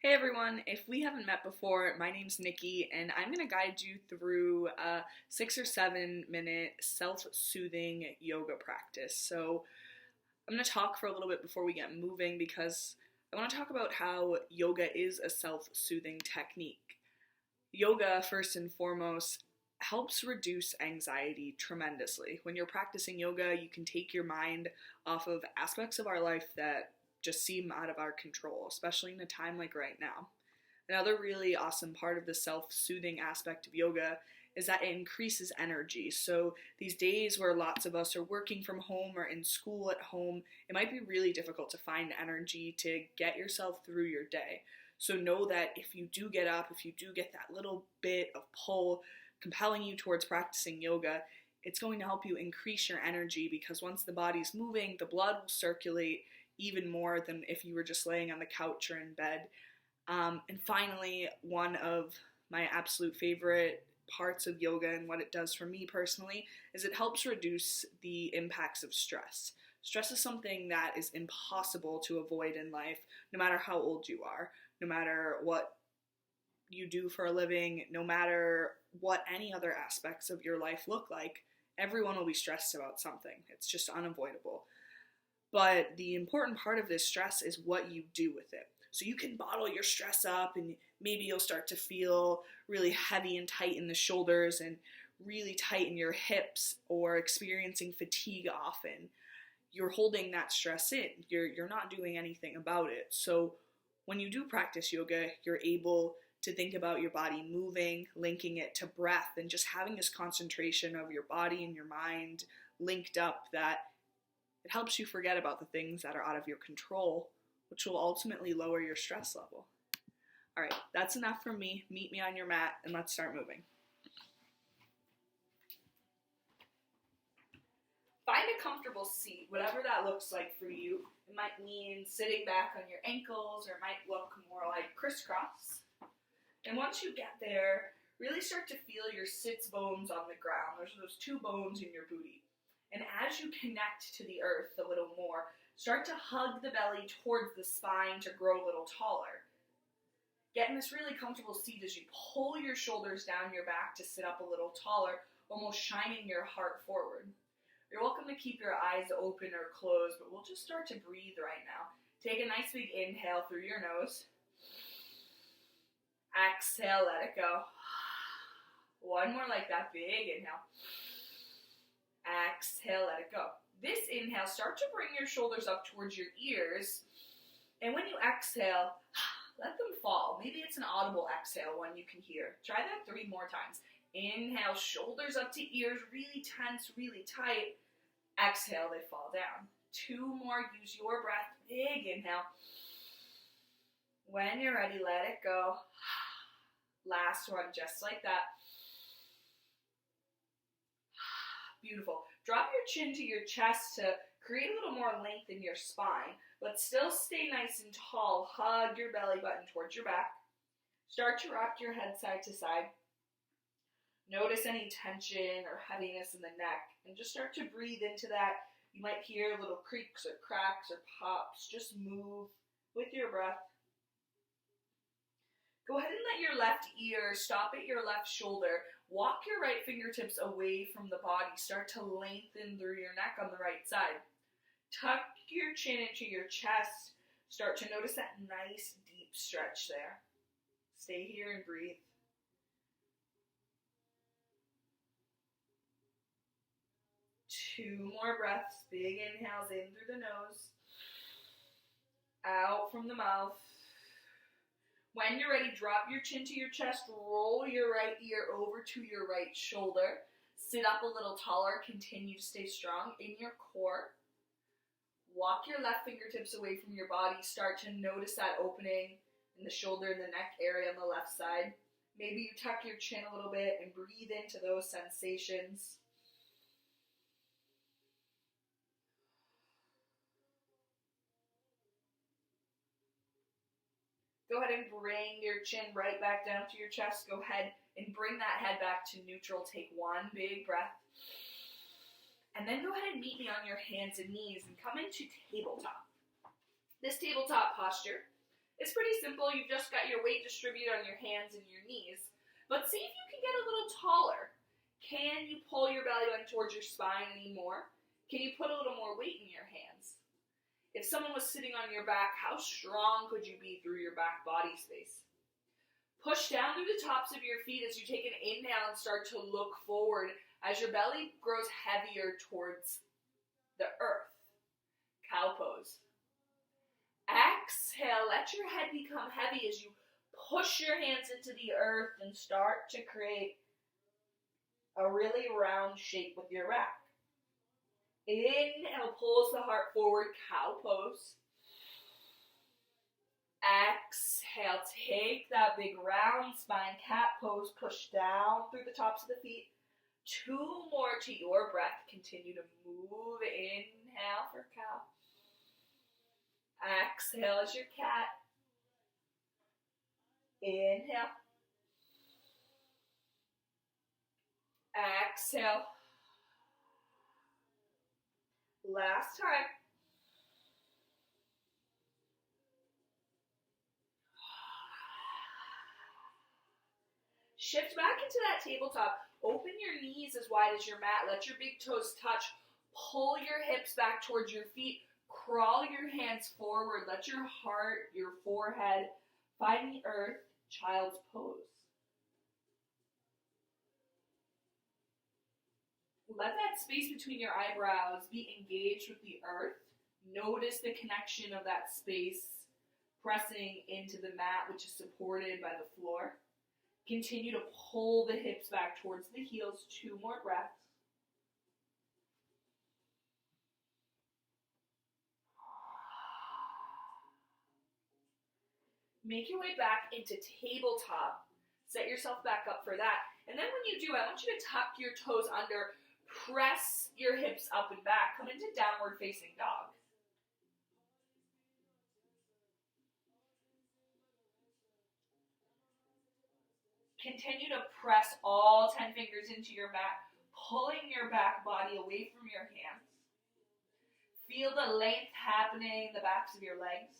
Hey everyone, if we haven't met before, my name's Nikki and I'm going to guide you through a 6 or 7 minute self-soothing yoga practice. So I'm going to talk for a little bit before we get moving because I want to talk about how yoga is a self-soothing technique. Yoga, first and foremost, helps reduce anxiety tremendously. When you're practicing yoga, you can take your mind off of aspects of our life that just seem out of our control, especially in a time like right now. Another really awesome part of the self-soothing aspect of yoga is that it increases energy. So these days where lots of us are working from home or in school at home, it might be really difficult to find energy to get yourself through your day. So know that if you do get up, if you do get that little bit of pull compelling you towards practicing yoga, it's going to help you increase your energy because once the body's moving, the blood will circulate even more than if you were just laying on the couch or in bed. And finally, one of my absolute favorite parts of yoga and what it does for me personally is it helps reduce the impacts of stress. Stress is something that is impossible to avoid in life, no matter how old you are, no matter what you do for a living, no matter what any other aspects of your life look like. Everyone will be stressed about something. It's just unavoidable. But the important part of this stress is what you do with it. So you can bottle your stress up and maybe you'll start to feel really heavy and tight in the shoulders and really tight in your hips or experiencing fatigue often. You're holding that stress in. You're not doing anything about it. So when you do practice yoga, you're able to think about your body moving, linking it to breath, and just having this concentration of your body and your mind linked up that it helps you forget about the things that are out of your control, which will ultimately lower your stress level. All right, that's enough from me. Meet me on your mat and let's start moving. Find a comfortable seat, whatever that looks like for you. It might mean sitting back on your ankles or it might look more like crisscross. And once you get there, really start to feel your sits bones on the ground. There's those two bones in your booty. And as you connect to the earth a little more, start to hug the belly towards the spine to grow a little taller. Get in this really comfortable seat as you pull your shoulders down your back to sit up a little taller, almost shining your heart forward. You're welcome to keep your eyes open or closed, but we'll just start to breathe right now. Take a nice big inhale through your nose. Exhale, let it go. One more like that, big inhale. Exhale, let it go. This inhale, start to bring your shoulders up towards your ears. And when you exhale, let them fall. Maybe it's an audible exhale, one you can hear. Try that 3 more times. Inhale, shoulders up to ears, really tense, really tight. Exhale, they fall down. 2 more, use your breath. Big inhale. When you're ready, let it go. Last one, just like that. Beautiful. Drop your chin to your chest to create a little more length in your spine, but still stay nice and tall. Hug your belly button towards your back. Start to rock your head side to side. Notice any tension or heaviness in the neck, and just start to breathe into that. You might hear little creaks or cracks or pops. Just move with your breath. Go ahead and let your left ear stop at your left shoulder. Walk your right fingertips away from the body. Start to lengthen through your neck on the right side. Tuck your chin into your chest. Start to notice that nice deep stretch there. Stay here and breathe. Two more breaths. Big inhales in through the nose. Out from the mouth. When you're ready, drop your chin to your chest, roll your right ear over to your right shoulder, sit up a little taller, continue to stay strong in your core. Walk your left fingertips away from your body, start to notice that opening in the shoulder and the neck area on the left side. Maybe you tuck your chin a little bit and breathe into those sensations. Go ahead and bring your chin right back down to your chest. Go ahead and bring that head back to neutral. Take 1 big breath. And then go ahead and meet me on your hands and knees and come into tabletop. This tabletop posture It's pretty simple. You've just got your weight distributed on your hands and your knees. But see if you can get a little taller. Can you pull your belly button towards your spine anymore? Can you put a little more weight in your hands? If someone was sitting on your back, how strong could you be through your back body space? Push down through the tops of your feet as you take an inhale and start to look forward as your belly grows heavier towards the earth. Cow pose. Exhale, let your head become heavy as you push your hands into the earth and start to create a really round shape with your rack. Inhale, pulls the heart forward, cow pose. Exhale, take that big round spine, cat pose, push down through the tops of the feet. 2 more to your breath. Continue to move. Inhale for cow. Exhale as your cat. Inhale. Exhale. Last time. Shift back into that tabletop. Open your knees as wide as your mat. Let your big toes touch. Pull your hips back towards your feet. Crawl your hands forward. Let your heart, your forehead, find the earth. Child's pose. Let that space between your eyebrows be engaged with the earth. Notice the connection of that space pressing into the mat, which is supported by the floor. Continue to pull the hips back towards the heels. 2 more breaths. Make your way back into tabletop. Set yourself back up for that. And then when you do, I want you to tuck your toes under. Press your hips up and back. Come into downward facing dog. Continue to press all 10 fingers into your mat, pulling your back body away from your hands. Feel the length happening in the backs of your legs.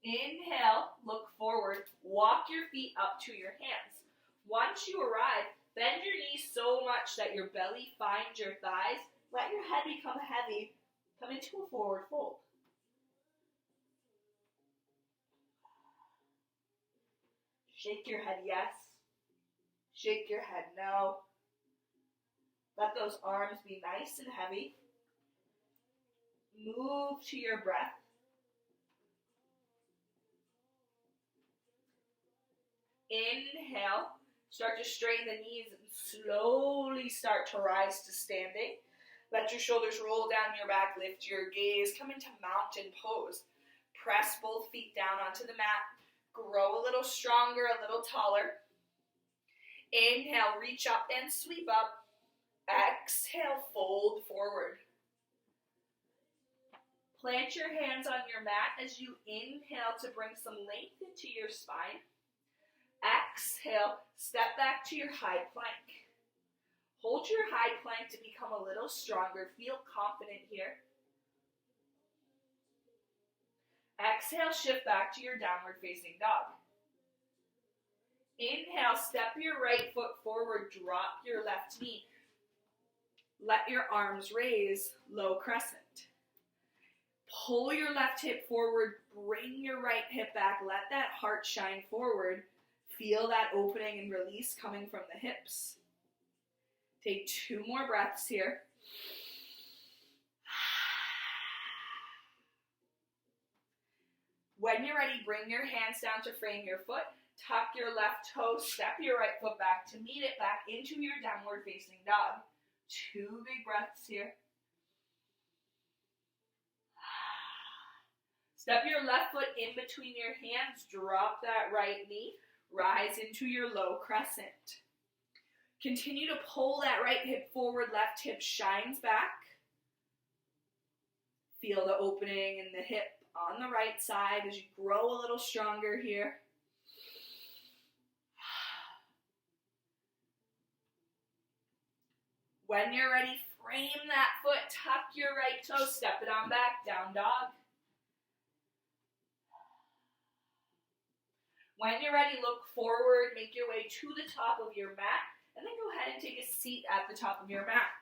Inhale, look forward, walk your feet up to your hands. Once you arrive, bend your knees so much that your belly finds your thighs. Let your head become heavy. Come into a forward fold. Shake your head yes. Shake your head no. Let those arms be nice and heavy. Move to your breath. Inhale. Start to straighten the knees and slowly start to rise to standing. Let your shoulders roll down your back. Lift your gaze. Come into mountain pose. Press both feet down onto the mat. Grow a little stronger, a little taller. Inhale, reach up and sweep up. Exhale, fold forward. Plant your hands on your mat as you inhale to bring some length into your spine. Exhale, step back to your high plank. Hold your high plank to become a little stronger. Feel confident here. Exhale, shift back to your downward facing dog. Inhale, step your right foot forward, drop your left knee. Let your arms raise, low crescent. Pull your left hip forward, bring your right hip back, let that heart shine forward. Feel that opening and release coming from the hips. Take 2 more breaths here. When you're ready, bring your hands down to frame your foot. Tuck your left toe, step your right foot back to meet it back into your downward facing dog. 2 big breaths here. Step your left foot in between your hands, drop that right knee, rise into your low crescent. Continue to pull that right hip forward, left hip shines back. Feel the opening in the hip on the right side as you grow a little stronger here. When you're ready, frame that foot, tuck your right toe, step it on back, down dog. When you're ready, look forward, make your way to the top of your mat, and then go ahead and take a seat at the top of your mat.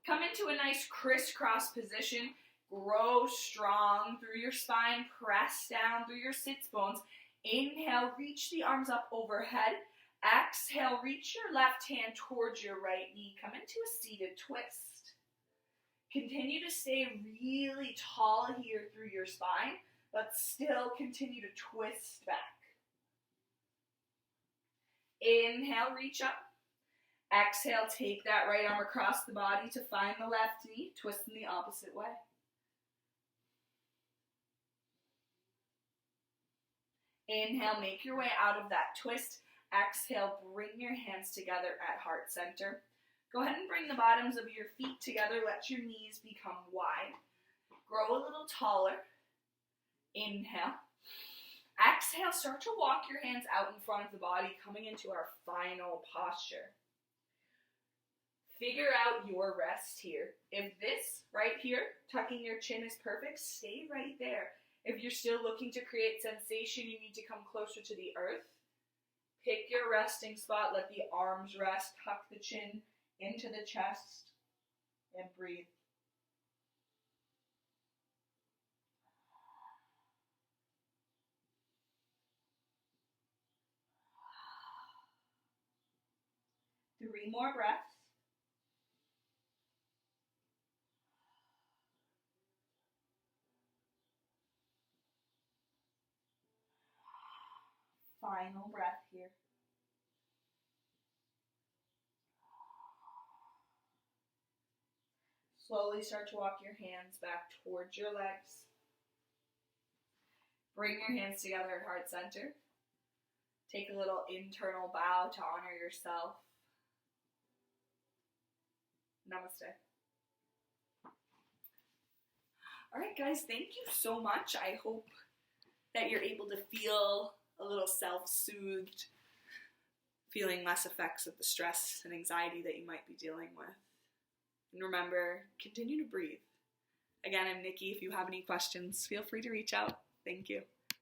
Come into a nice crisscross position. Grow strong through your spine. Press down through your sits bones. Inhale, reach the arms up overhead. Exhale, reach your left hand towards your right knee. Come into a seated twist. Continue to stay really tall here through your spine, but still continue to twist back. Inhale, reach up. Exhale, take that right arm across the body to find the left knee, twist in the opposite way. Inhale, make your way out of that twist. Exhale, bring your hands together at heart center. Go ahead and bring the bottoms of your feet together. Let your knees become wide. Grow a little taller. Inhale. Exhale, start to walk your hands out in front of the body, coming into our final posture. Figure out your rest here. If this right here, tucking your chin, is perfect, stay right there. If you're still looking to create sensation, you need to come closer to the earth. Pick your resting spot, let the arms rest, tuck the chin into the chest, and breathe. Three more breaths. Final breath here. Slowly start to walk your hands back towards your legs. Bring your hands together at heart center. Take a little internal bow to honor yourself. Namaste. All right, guys, thank you so much. I hope that you're able to feel a little self-soothed, feeling less effects of the stress and anxiety that you might be dealing with. And remember, continue to breathe. Again, I'm Nikki. If you have any questions, feel free to reach out. Thank you.